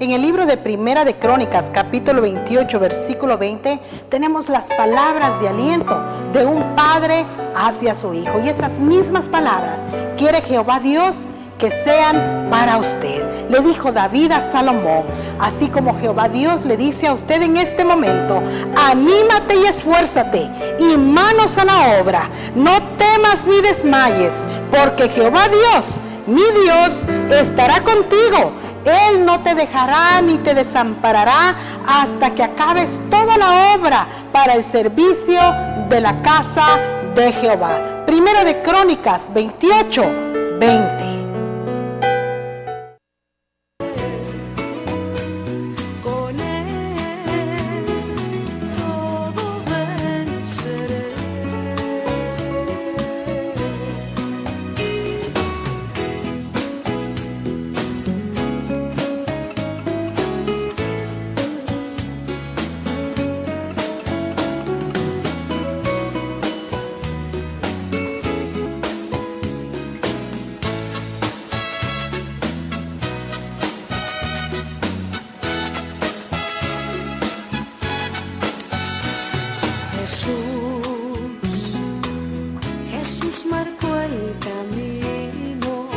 En el libro de Primera de Crónicas, capítulo 28, versículo 20, tenemos las palabras de aliento de un padre hacia su hijo. Y esas mismas palabras quiere Jehová Dios que sean para usted. Le dijo David a Salomón, así como Jehová Dios le dice a usted en este momento: anímate y esfuérzate, y manos a la obra. No temas ni desmayes, porque Jehová Dios, mi Dios, estará contigo. Él no te dejará ni te desamparará hasta que acabes toda la obra para el servicio de la casa de Jehová. Primera de Crónicas 28, 20. Jesús marcó el camino,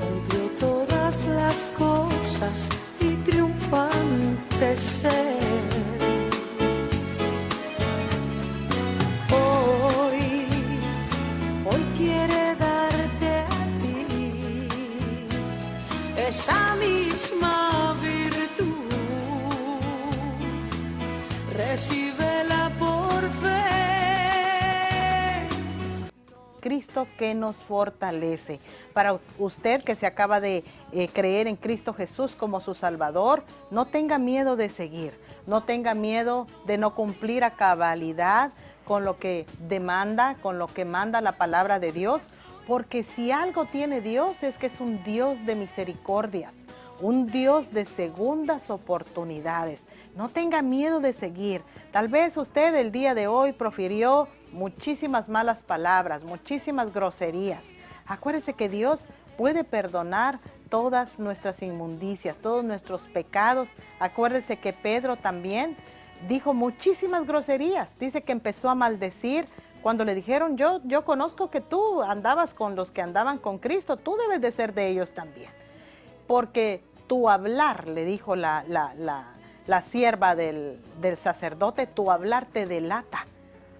cumplió todas las cosas y triunfante ser. Hoy quiere darte a ti esa misma virtud. Recíbela por fe. Cristo que nos fortalece. Para usted que se acaba de creer en Cristo Jesús como su Salvador, no tenga miedo de seguir, no tenga miedo de no cumplir a cabalidad con lo que demanda, con lo que manda la palabra de Dios, porque si algo tiene Dios es que es un Dios de misericordias, un Dios de segundas oportunidades. No tenga miedo de seguir. Tal vez usted el día de hoy profirió muchísimas malas palabras, muchísimas groserías. Acuérdese que Dios puede perdonar todas nuestras inmundicias, todos nuestros pecados. Acuérdese que Pedro también dijo muchísimas groserías. Dice que empezó a maldecir cuando le dijeron: yo conozco que tú andabas con los que andaban con Cristo, tú debes de ser de ellos también. Porque tu hablar, le dijo la sierva del sacerdote, tu hablar te delata.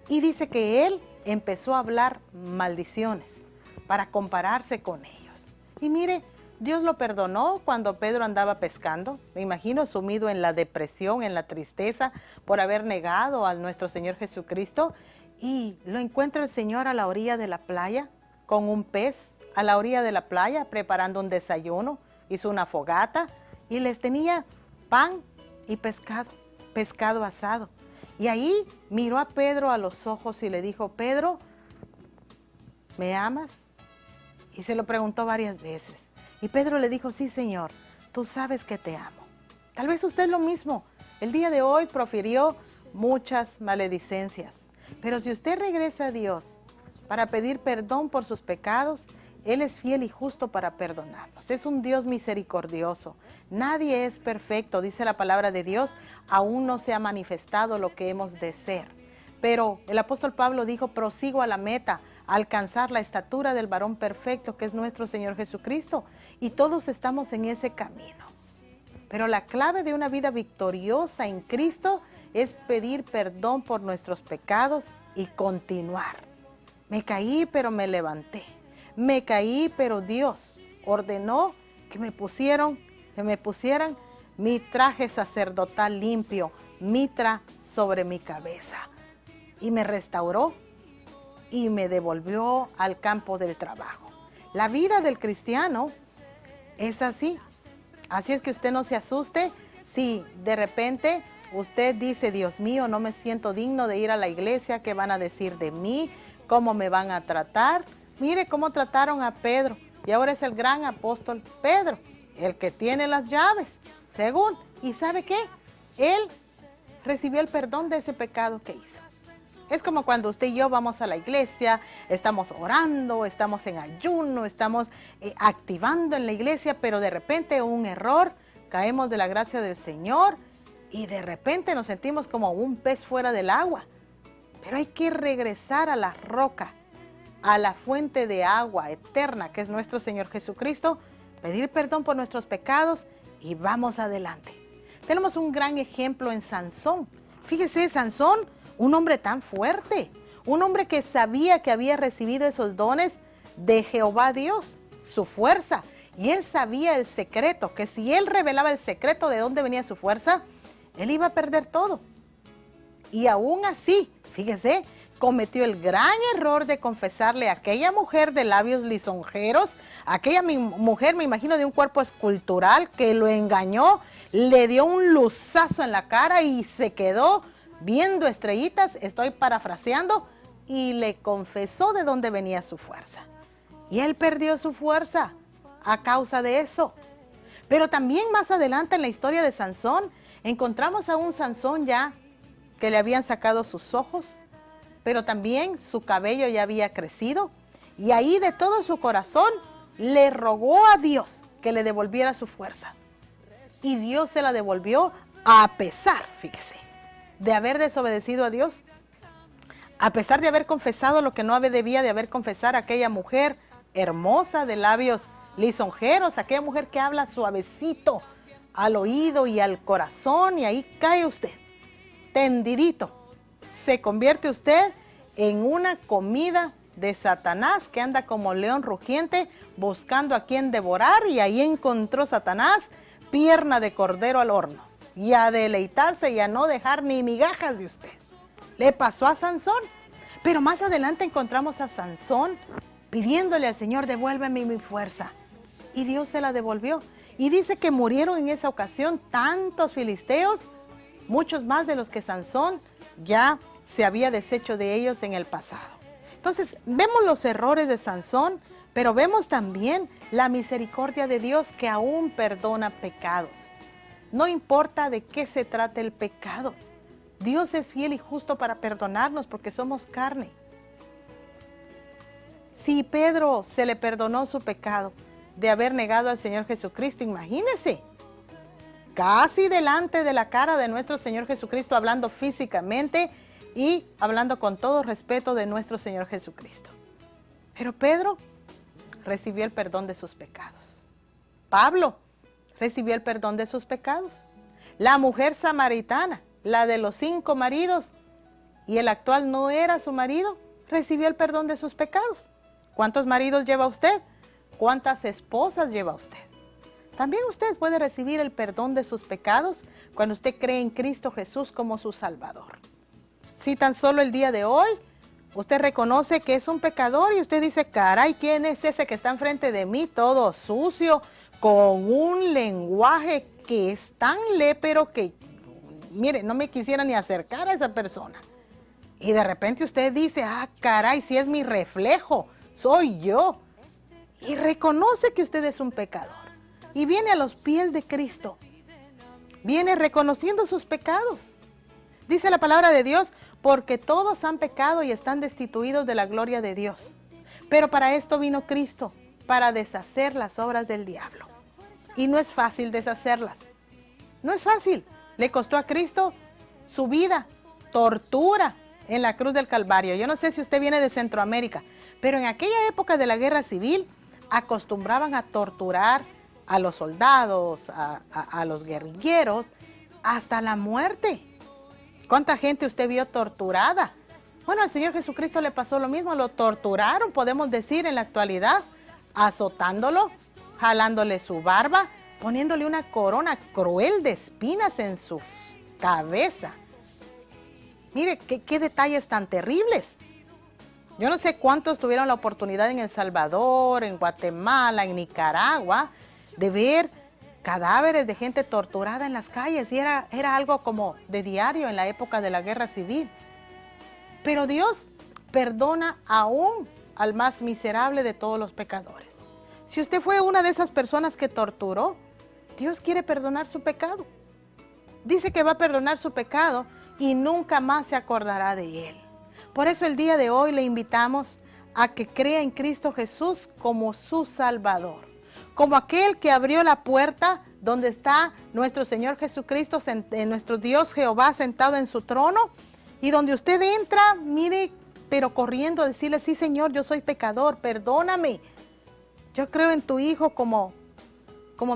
Y dice que él empezó a hablar maldiciones para compararse con ellos. Y mire, Dios lo perdonó cuando Pedro andaba pescando. Me imagino sumido en la depresión, en la tristeza por haber negado a nuestro Señor Jesucristo. Y lo encuentra el Señor a la orilla de la playa con un pez, a la orilla de la playa preparando un desayuno. Hizo una fogata y les tenía pan y pescado asado. Y ahí miró a Pedro a los ojos y le dijo: Pedro, ¿me amas? Y se lo preguntó varias veces. Y Pedro le dijo: sí, Señor, tú sabes que te amo. Tal vez usted lo mismo. El día de hoy profirió muchas maledicencias. Pero si usted regresa a Dios para pedir perdón por sus pecados, Él es fiel y justo para perdonarnos. Es un Dios misericordioso. Nadie es perfecto, dice la palabra de Dios. Aún no se ha manifestado lo que hemos de ser. Pero el apóstol Pablo dijo: prosigo a la meta, a alcanzar la estatura del varón perfecto, que es nuestro Señor Jesucristo. Y todos estamos en ese camino. Pero la clave de una vida victoriosa en Cristo es pedir perdón por nuestros pecados y continuar. Me caí, pero me levanté. Me caí, pero Dios ordenó que me pusieran mi traje sacerdotal limpio, mitra sobre mi cabeza. Y me restauró y me devolvió al campo del trabajo. La vida del cristiano es así. Así es que usted no se asuste si de repente usted dice: Dios mío, no me siento digno de ir a la iglesia, ¿qué van a decir de mí? ¿Cómo me van a tratar? Mire cómo trataron a Pedro, y ahora es el gran apóstol Pedro, el que tiene las llaves, según. ¿Y sabe qué? Él recibió el perdón de ese pecado que hizo. Es como cuando usted y yo vamos a la iglesia, estamos orando, estamos en ayuno, estamos activando en la iglesia, pero de repente un error, caemos de la gracia del Señor y de repente nos sentimos como un pez fuera del agua. Pero hay que regresar a la roca, a la fuente de agua eterna que es nuestro Señor Jesucristo, pedir perdón por nuestros pecados y vamos adelante. Tenemos un gran ejemplo en Sansón. Fíjese, Sansón, un hombre tan fuerte, un hombre que sabía que había recibido esos dones de Jehová Dios, su fuerza, y él sabía el secreto, que si él revelaba el secreto de dónde venía su fuerza, él iba a perder todo. Y aún así, fíjese, cometió el gran error de confesarle a aquella mujer de labios lisonjeros, aquella mujer, me imagino, de un cuerpo escultural, que lo engañó, le dio un luzazo en la cara y se quedó viendo estrellitas, estoy parafraseando, y le confesó de dónde venía su fuerza. Y él perdió su fuerza a causa de eso. Pero también más adelante en la historia de Sansón, encontramos a un Sansón ya que le habían sacado sus ojos, pero también su cabello ya había crecido, y ahí de todo su corazón le rogó a Dios que le devolviera su fuerza. Y Dios se la devolvió a pesar, fíjese, de haber desobedecido a Dios, a pesar de haber confesado lo que no debía de haber confesado, aquella mujer hermosa de labios lisonjeros, aquella mujer que habla suavecito al oído y al corazón, y ahí cae usted, tendidito. Se convierte usted en una comida de Satanás que anda como león rugiente buscando a quien devorar, y ahí encontró Satanás pierna de cordero al horno y a deleitarse y a no dejar ni migajas de usted. Le pasó a Sansón, pero más adelante encontramos a Sansón pidiéndole al Señor, devuélveme mi fuerza, y Dios se la devolvió. Y dice que murieron en esa ocasión tantos filisteos, muchos más de los que Sansón ya se había deshecho de ellos en el pasado. Entonces, vemos los errores de Sansón, pero vemos también la misericordia de Dios que aún perdona pecados. No importa de qué se trate el pecado, Dios es fiel y justo para perdonarnos porque somos carne. Si Pedro se le perdonó su pecado de haber negado al Señor Jesucristo, imagínese, casi delante de la cara de nuestro Señor Jesucristo, hablando físicamente y hablando con todo respeto de nuestro Señor Jesucristo. Pero Pedro recibió el perdón de sus pecados. Pablo recibió el perdón de sus pecados. La mujer samaritana, la de los 5 maridos, y el actual no era su marido, recibió el perdón de sus pecados. ¿Cuántos maridos lleva usted? ¿Cuántas esposas lleva usted? También usted puede recibir el perdón de sus pecados cuando usted cree en Cristo Jesús como su Salvador. Si tan solo el día de hoy usted reconoce que es un pecador y usted dice, caray, ¿quién es ese que está enfrente de mí todo sucio, con un lenguaje que es tan lépero que, mire, no me quisiera ni acercar a esa persona? Y de repente usted dice, caray, si es mi reflejo, soy yo. Y reconoce que usted es un pecador. Y viene a los pies de Cristo. Viene reconociendo sus pecados. Dice la palabra de Dios, porque todos han pecado y están destituidos de la gloria de Dios. Pero para esto vino Cristo, para deshacer las obras del diablo. Y no es fácil deshacerlas. No es fácil. Le costó a Cristo su vida, tortura en la cruz del Calvario. Yo no sé si usted viene de Centroamérica, pero en aquella época de la guerra civil acostumbraban a torturar a los soldados, a los guerrilleros, hasta la muerte. ¿Cuánta gente usted vio torturada? Bueno, al Señor Jesucristo le pasó lo mismo, lo torturaron, podemos decir en la actualidad, azotándolo, jalándole su barba, poniéndole una corona cruel de espinas en su cabeza. Mire, qué detalles tan terribles. Yo no sé cuántos tuvieron la oportunidad en El Salvador, en Guatemala, en Nicaragua, de ver cadáveres de gente torturada en las calles, y era algo como de diario en la época de la guerra civil. Pero Dios perdona aún al más miserable de todos los pecadores. Si usted fue una de esas personas que torturó, Dios quiere perdonar su pecado. Dice que va a perdonar su pecado y nunca más se acordará de él. Por eso el día de hoy le invitamos a que crea en Cristo Jesús como su Salvador, como aquel que abrió la puerta donde está nuestro Señor Jesucristo, nuestro Dios Jehová sentado en su trono, y donde usted entra, mire, pero corriendo a decirle: sí, Señor, yo soy pecador, perdóname, yo creo en tu Hijo como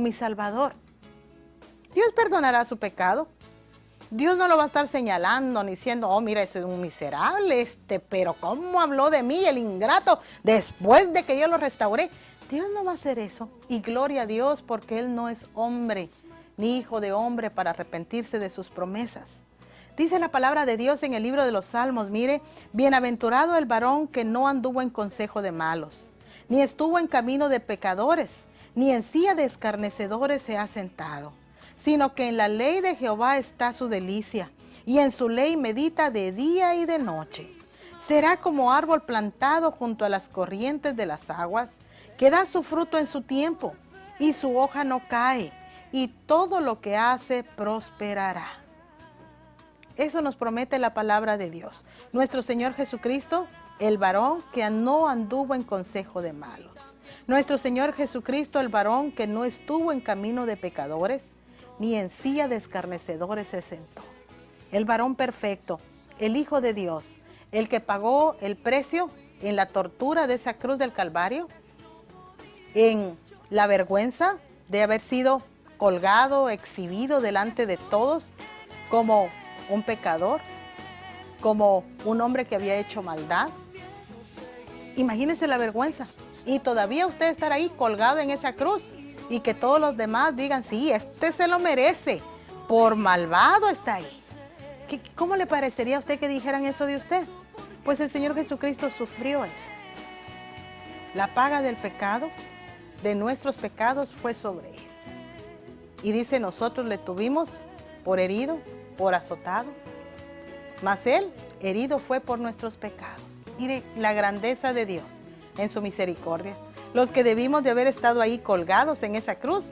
mi Salvador. Dios perdonará su pecado. Dios no lo va a estar señalando ni diciendo: oh, mira, ese es un miserable, pero ¿cómo habló de mí el ingrato después de que yo lo restauré? Dios no va a hacer eso. Y gloria a Dios, porque Él no es hombre, ni hijo de hombre para arrepentirse de sus promesas. Dice la palabra de Dios en el libro de los Salmos, mire: bienaventurado el varón que no anduvo en consejo de malos, ni estuvo en camino de pecadores, ni en silla de escarnecedores se ha sentado, sino que en la ley de Jehová está su delicia, y en su ley medita de día y de noche. Será como árbol plantado junto a las corrientes de las aguas, que da su fruto en su tiempo, y su hoja no cae, y todo lo que hace prosperará. Eso nos promete la palabra de Dios. Nuestro Señor Jesucristo, el varón que no anduvo en consejo de malos. Nuestro Señor Jesucristo, el varón que no estuvo en camino de pecadores, ni en silla de escarnecedores se sentó. El varón perfecto, el Hijo de Dios, el que pagó el precio en la tortura de esa cruz del Calvario, en la vergüenza de haber sido colgado, exhibido delante de todos como un pecador, como un hombre que había hecho maldad. Imagínense la vergüenza. Y todavía usted estar ahí colgado en esa cruz y que todos los demás digan: sí, este se lo merece, por malvado está ahí. ¿Cómo le parecería a usted que dijeran eso de usted? Pues el Señor Jesucristo sufrió eso. La paga del pecado, de nuestros pecados, fue sobre Él. Y dice: nosotros le tuvimos por herido, por azotado, mas Él herido fue por nuestros pecados. Mire la grandeza de Dios en su misericordia. Los que debimos de haber estado ahí colgados en esa cruz,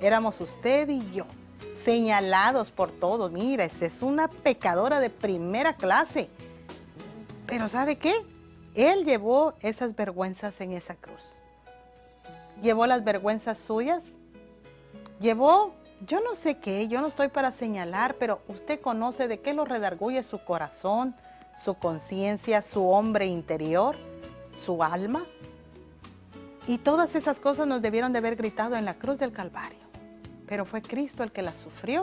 éramos usted y yo, señalados por todos. Mira, esa es una pecadora de primera clase. Pero ¿sabe qué? Él llevó esas vergüenzas en esa cruz. Llevó las vergüenzas suyas. Llevó, yo no sé qué, yo no estoy para señalar, pero usted conoce de qué lo redarguye su corazón, su conciencia, su hombre interior, su alma. Y todas esas cosas nos debieron de haber gritado en la cruz del Calvario. Pero fue Cristo el que las sufrió.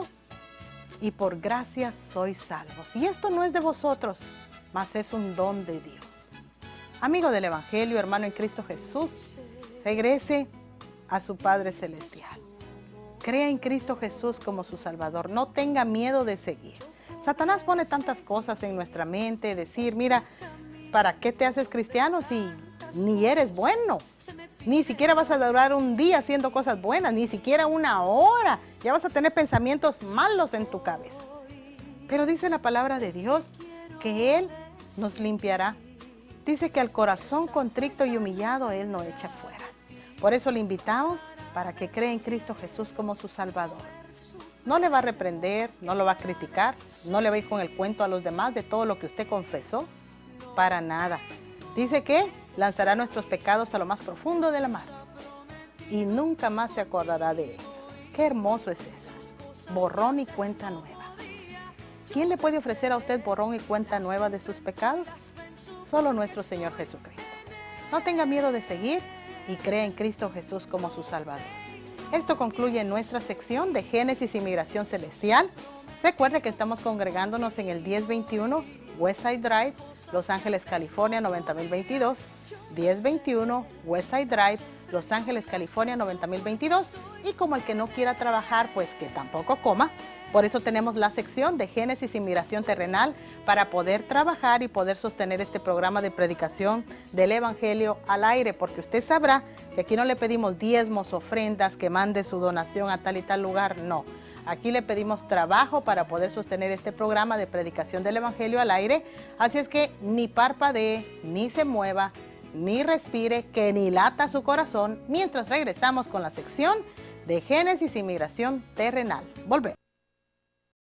Y por gracia sois salvos. Y esto no es de vosotros, mas es un don de Dios. Amigo del Evangelio, hermano en Cristo Jesús, regrese a su Padre Celestial. Crea en Cristo Jesús como su Salvador. No tenga miedo de seguir. Satanás pone tantas cosas en nuestra mente, decir: mira, ¿para qué te haces cristiano si ni eres bueno? Ni siquiera vas a durar un día haciendo cosas buenas, ni siquiera una hora. Ya vas a tener pensamientos malos en tu cabeza. Pero dice la palabra de Dios que Él nos limpiará. Dice que al corazón contrito y humillado Él no echa fuera. Por eso le invitamos para que cree en Cristo Jesús como su Salvador. No le va a reprender, no lo va a criticar, no le va a ir con el cuento a los demás de todo lo que usted confesó, para nada. Dice que lanzará nuestros pecados a lo más profundo de la mar y nunca más se acordará de ellos. Qué hermoso es eso, borrón y cuenta nueva. ¿Quién le puede ofrecer a usted borrón y cuenta nueva de sus pecados? Solo nuestro Señor Jesucristo. No tenga miedo de seguir y crea en Cristo Jesús como su Salvador. Esto concluye nuestra sección de Génesis y Migración Celestial. Recuerde que estamos congregándonos en el 1021 Westside Drive, Los Ángeles, California 90022, 1021 Westside Drive, Los Ángeles, California 90022. Y como el que no quiera trabajar, pues que tampoco coma. Por eso tenemos la sección de Génesis y Migración Terrenal para poder trabajar y poder sostener este programa de predicación del Evangelio al aire, porque usted sabrá que aquí no le pedimos diezmos, ofrendas, que mande su donación a tal y tal lugar, no. Aquí le pedimos trabajo para poder sostener este programa de predicación del Evangelio al aire, así es que ni parpadee, ni se mueva, ni respire, que ni lata su corazón, mientras regresamos con la sección de Génesis y Migración Terrenal. Volvemos.